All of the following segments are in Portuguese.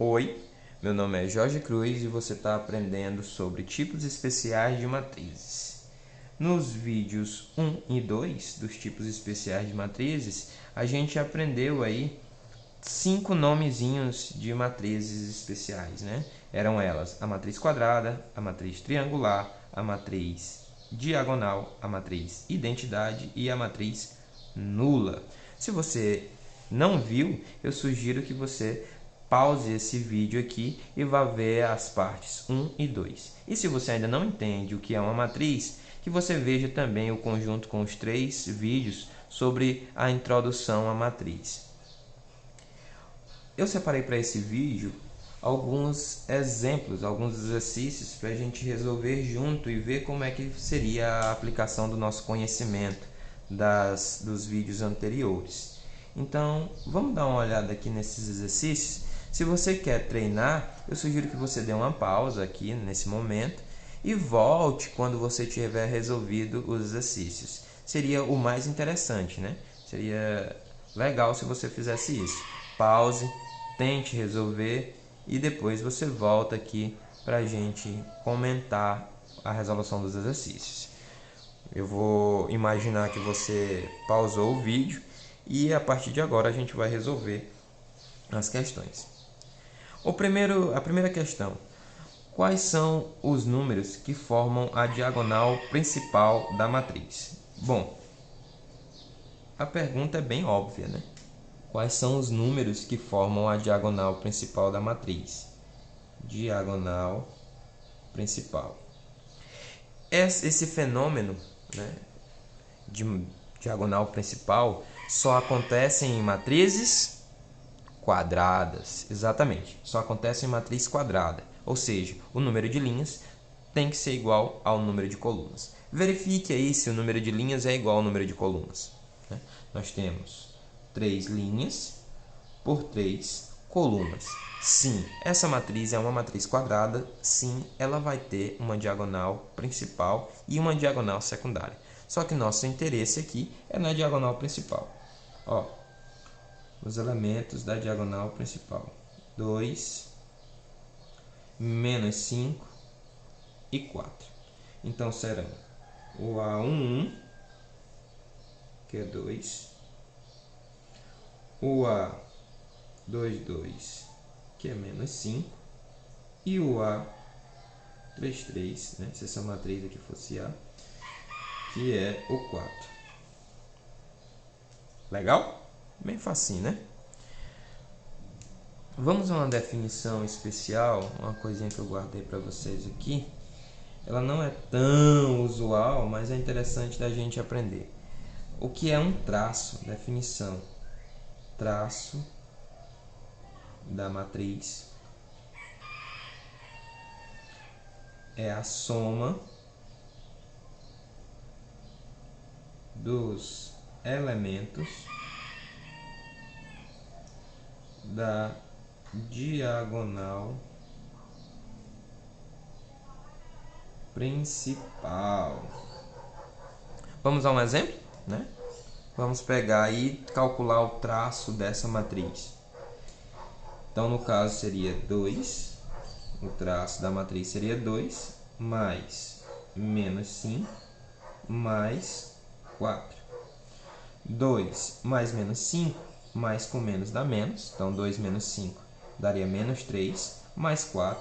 Oi, meu nome é Jorge Cruz e você está aprendendo sobre tipos especiais de matrizes. Nos vídeos 1 e 2 dos tipos especiais de matrizes, a gente aprendeu aí 5 nomezinhos de matrizes especiais, né? Eram elas a matriz quadrada, a matriz triangular, a matriz diagonal, a matriz identidade e a matriz nula. Se você não viu, eu sugiro que você pause esse vídeo aqui e vá ver as partes 1 e 2. E se você ainda não entende o que é uma matriz, que você veja também o conjunto com os 3 vídeos sobre a introdução à matriz. Eu separei para esse vídeo alguns exemplos, alguns exercícios para a gente resolver junto e ver como é que seria a aplicação do nosso conhecimento dos vídeos anteriores. Então, vamos dar uma olhada aqui nesses exercícios. Se você quer treinar, eu sugiro que você dê uma pausa aqui nesse momento e volte quando você tiver resolvido os exercícios. Seria o mais interessante, né? Seria legal se você fizesse isso. Pause, tente resolver e depois você volta aqui para a gente comentar a resolução dos exercícios. Eu vou imaginar que você pausou o vídeo e a partir de agora a gente vai resolver as questões. A primeira questão: quais são os números que formam a diagonal principal da matriz? Bom, a pergunta é bem óbvia, né? Quais são os números que formam a diagonal principal da matriz? Diagonal principal. Esse fenômeno, né, de diagonal principal só acontece em matrizes quadradas. Exatamente, só acontece em matriz quadrada. Ou seja, o número de linhas tem que ser igual ao número de colunas. Verifique aí se o número de linhas é igual ao número de colunas. Nós temos 3 linhas por 3 colunas. Sim, essa matriz é uma matriz quadrada. Sim, ela vai ter uma diagonal principal e uma diagonal secundária. Só que nosso interesse aqui é na diagonal principal. Ó, os elementos da diagonal principal: 2, menos 5 e 4. Então serão o A11, que é 2, o A22, que é menos 5, e o A33, né, se essa matriz aqui fosse A, que é o 4. Legal? Bem facinho, né? Vamos a uma definição especial, uma coisinha que eu guardei para vocês aqui. Ela não é tão usual, mas é interessante da gente aprender. O que é um traço? Definição: traço da matriz é a soma dos elementos da diagonal principal. Vamos a um exemplo, né? Vamos pegar e calcular o traço dessa matriz. Então, no caso, seria 2. O traço da matriz seria 2 mais menos 5 mais 4. 2 mais menos 5, mais com menos dá menos. Então, 2 menos 5 daria menos 3, mais 4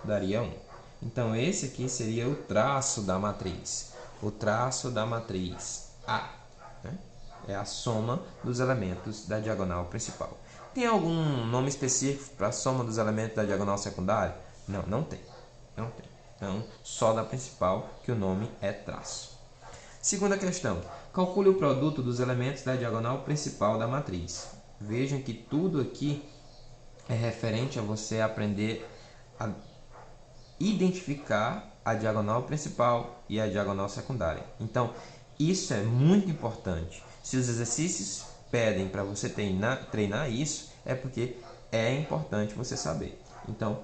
daria 1. Então, esse aqui seria o traço da matriz. O traço da matriz A, né? É a soma dos elementos da diagonal principal. Tem algum nome específico para a soma dos elementos da diagonal secundária? Não, não tem. Não tem. Então, só da principal, que o nome é traço. Segunda questão: calcule o produto dos elementos da diagonal principal da matriz. Vejam que tudo aqui é referente a você aprender a identificar a diagonal principal e a diagonal secundária. Então, isso é muito importante. Se os exercícios pedem para você treinar isso, é porque é importante você saber. Então,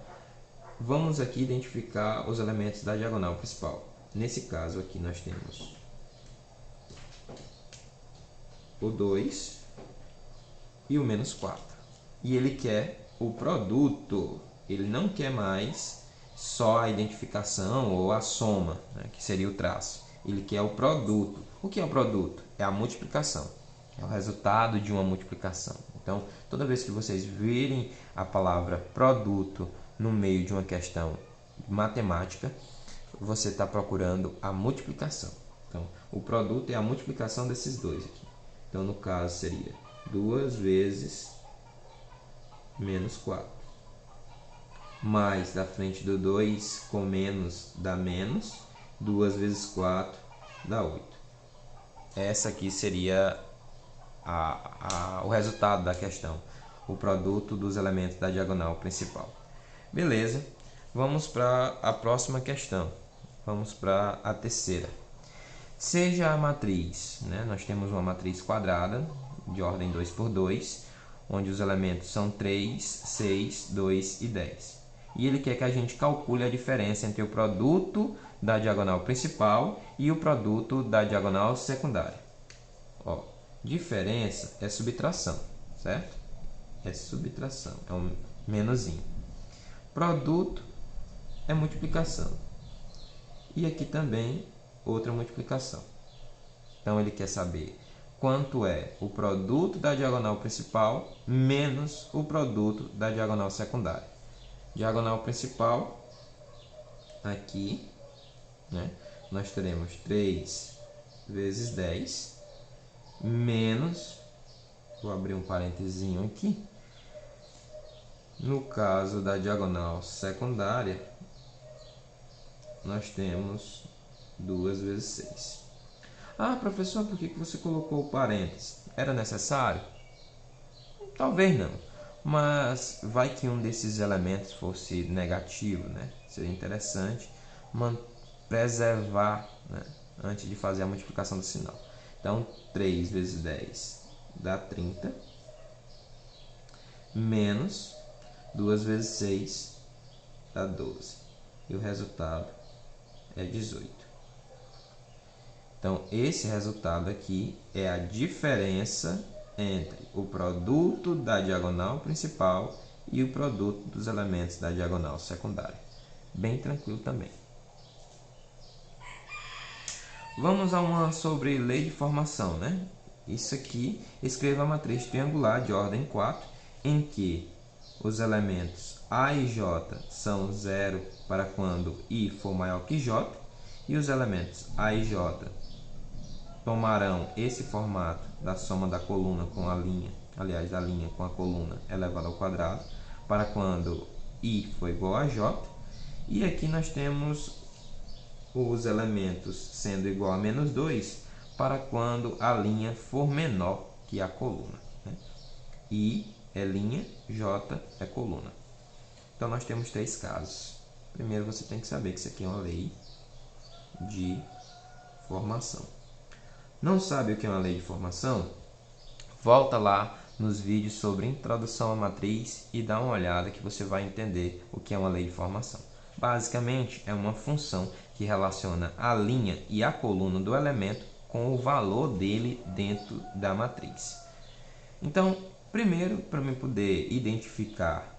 vamos aqui identificar os elementos da diagonal principal. Nesse caso aqui nós temos o 2 e o menos 4. E ele quer o produto, ele não quer mais só a identificação ou a soma, né, que seria o traço. Ele quer o produto. O que é o produto? É a multiplicação. É o resultado de uma multiplicação. Então, toda vez que vocês virem a palavra produto no meio de uma questão matemática, você está procurando a multiplicação. Então, o produto é a multiplicação desses dois aqui. Então, no caso, seria 2 vezes menos 4. Mais da frente do 2 com menos dá menos. 2 vezes 4 dá 8. Essa aqui seria o resultado da questão. O produto dos elementos da diagonal principal. Beleza. Vamos para a próxima questão. Vamos para a terceira. Seja a matriz, né? Nós temos uma matriz quadrada de ordem 2 por 2, onde os elementos são 3, 6, 2 e 10. E ele quer que a gente calcule a diferença entre o produto da diagonal principal e o produto da diagonal secundária. Ó, diferença é subtração, certo? É subtração, é um menuzinho. Produto é multiplicação. E aqui também outra multiplicação. Então ele quer saber quanto é o produto da diagonal principal menos o produto da diagonal secundária. Diagonal principal, aqui, né, nós teremos 3 vezes 10 menos, vou abrir um parentezinho aqui, no caso da diagonal secundária, nós temos 2 vezes 6. Ah, professor, por que você colocou o parênteses? Era necessário? Talvez não, mas vai que um desses elementos fosse negativo, né? Seria interessante preservar, né, antes de fazer a multiplicação do sinal. Então, 3 vezes 10 dá 30, menos 2 vezes 6 dá 12. E o resultado é 18. Então, esse resultado aqui é a diferença entre o produto da diagonal principal e o produto dos elementos da diagonal secundária. Bem tranquilo também. Vamos a uma sobre lei de formação, né? Isso aqui, escreva a matriz triangular de ordem 4, em que os elementos A e J são 0 para quando I for maior que J, e os elementos A e J tomarão esse formato da soma da coluna com a linha, aliás, da linha com a coluna elevada ao quadrado, para quando I for igual a J. E aqui nós temos os elementos sendo igual a menos 2 para quando a linha for menor que a coluna, né? I é linha, J é coluna. Então, nós temos 3 casos. Primeiro, você tem que saber que isso aqui é uma lei de formação. Não sabe o que é uma lei de formação? Volta lá nos vídeos sobre introdução à matriz e dá uma olhada que você vai entender o que é uma lei de formação. Basicamente, é uma função que relaciona a linha e a coluna do elemento com o valor dele dentro da matriz. Então, primeiro, para eu poder identificar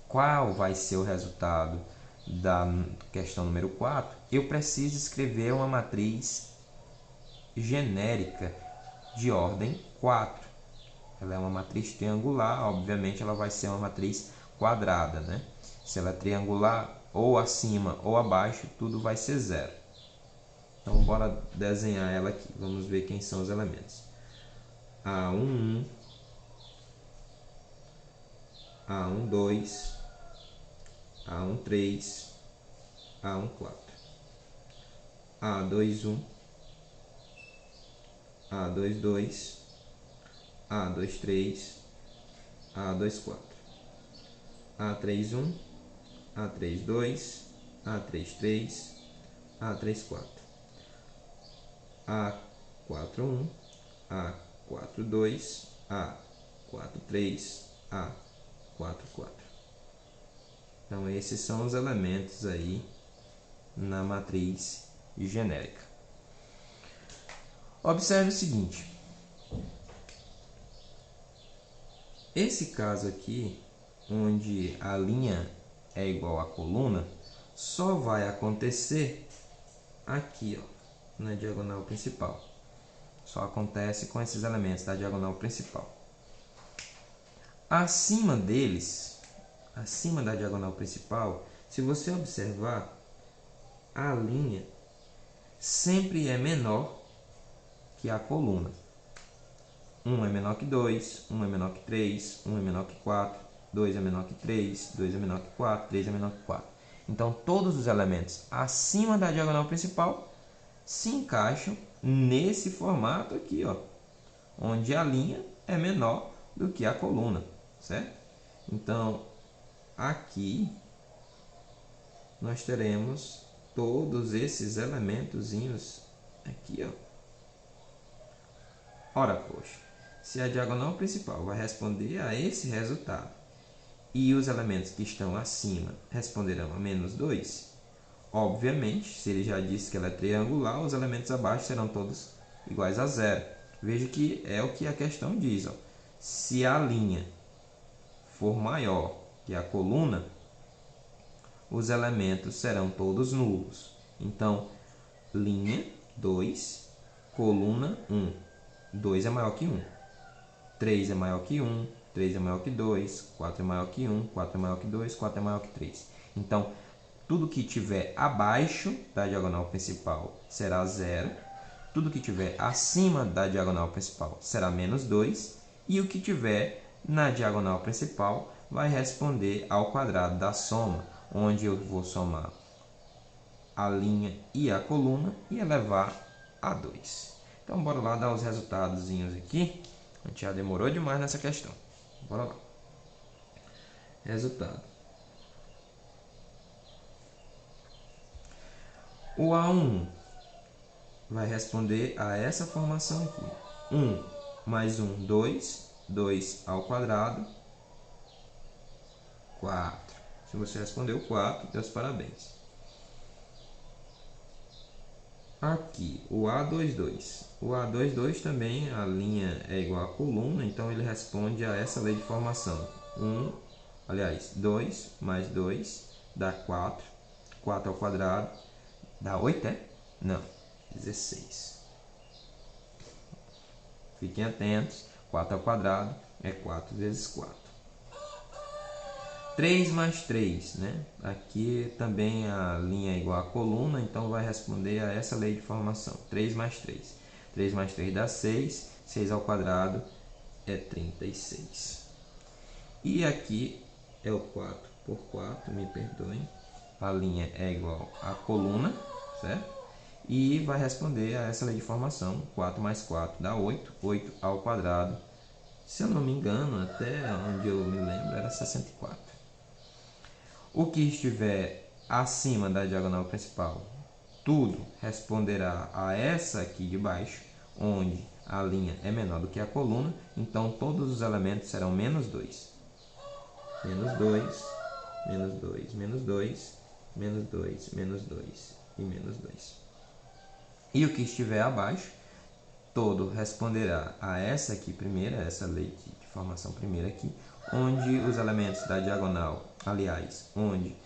qual vai ser o resultado da questão número 4, eu preciso escrever uma matriz genérica de ordem 4. Ela é uma matriz triangular, obviamente ela vai ser uma matriz quadrada, né? Se ela é triangular, ou acima ou abaixo, tudo vai ser 0. Então, bora desenhar ela aqui. Vamos ver quem são os elementos. A11, A12, A13, A14, A21, A22, A23, A24, A31, A32, A33, A34, A41, A42, A43, A44. Então, esses são os elementos aí na matriz genérica. Observe o seguinte. Esse caso aqui, onde a linha é igual à coluna, só vai acontecer aqui, ó, na diagonal principal. Só acontece com esses elementos da diagonal principal. Acima deles, acima da diagonal principal, se você observar, a linha sempre é menor que a coluna. 1 é menor que 2, 1 é menor que 3, 1 é menor que 4, 2 é menor que 3, 2 é menor que 4, 3 é menor que 4. Então, todos os elementos acima da diagonal principal se encaixam nesse formato aqui, ó, onde a linha é menor do que a coluna, certo? Então, aqui nós teremos todos esses elementozinhos aqui, ó. Ora, poxa, se a diagonal principal vai responder a esse resultado e os elementos que estão acima responderão a menos 2, obviamente, se ele já disse que ela é triangular, os elementos abaixo serão todos iguais a zero. Veja que é o que a questão diz, ó. Se a linha for maior que a coluna, os elementos serão todos nulos. Então, linha 2, coluna 1. 2 é maior que 1. 3 é maior que 1. 3 é maior que 2. 4 é maior que 1. 4 é maior que 2. 4 é maior que 3. Então, tudo que tiver abaixo da diagonal principal será 0. Tudo que tiver acima da diagonal principal será menos 2. E o que tiver na diagonal principal vai responder ao quadrado da soma, onde eu vou somar a linha e a coluna e elevar a 2. Então, bora lá dar os resultados aqui. A gente já demorou demais nessa questão. Bora lá. Resultado. O A1 vai responder a essa formação aqui. 1 mais 1, 2. 2 ao quadrado, 4. Se você respondeu 4, meus parabéns. Aqui, o A22. O A22 também, a linha é igual à coluna, então ele responde a essa lei de formação. 2 mais 2 dá 4. 4 ao quadrado dá 8, é? Não, 16. Fiquem atentos, 4 ao quadrado é 4 vezes 4. 3 mais 3, né? Aqui também a linha é igual à coluna, então vai responder a essa lei de formação. 3 mais 3. 3 mais 3 dá 6. 6 ao quadrado é 36. E aqui é o 4 por 4, me perdoem. A linha é igual à coluna, certo? E vai responder a essa lei de formação. 4 mais 4 dá 8. 8 ao quadrado, se eu não me engano, até onde eu me lembro, era 64. O que estiver acima da diagonal principal, tudo responderá a essa aqui de baixo, onde a linha é menor do que a coluna, então todos os elementos serão menos 2. Menos 2, menos 2, menos 2, menos 2, menos 2 e menos 2. E o que estiver abaixo, todo responderá a essa aqui primeira, essa lei de formação primeira aqui, onde os elementos da diagonal, aliás, onde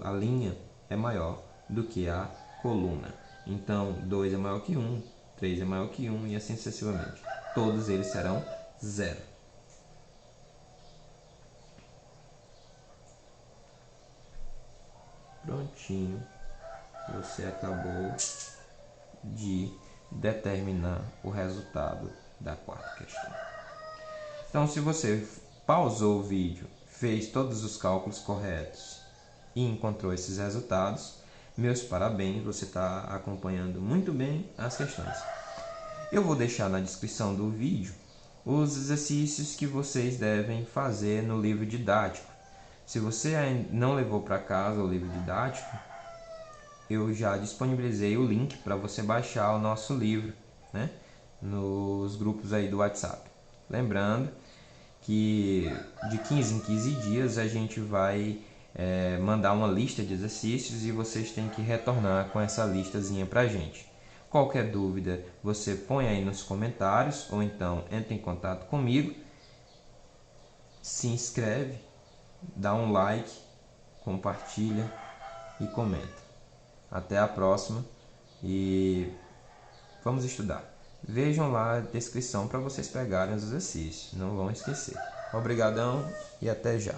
a linha é maior do que a coluna. Então, 2 é maior que 1, 3 é maior que 1 e assim sucessivamente. Todos eles serão 0. Prontinho. Você acabou de determinar o resultado da quarta questão. Então, se você pausou o vídeo, fez todos os cálculos corretos e encontrou esses resultados, meus parabéns, você está acompanhando muito bem as questões. Eu vou deixar na descrição do vídeo os exercícios que vocês devem fazer no livro didático. Se você ainda não levou para casa o livro didático, eu já disponibilizei o link para você baixar o nosso livro, né, nos grupos aí do WhatsApp. Lembrando que de 15 em 15 dias a gente vai mandar uma lista de exercícios e vocês têm que retornar com essa listazinha para a gente. Qualquer dúvida você põe aí nos comentários ou então entre em contato comigo, se inscreve dá um like, compartilha e comenta. Até a próxima e vamos estudar. Vejam lá a descrição para vocês pegarem os exercícios, não vão esquecer. Obrigadão e até já.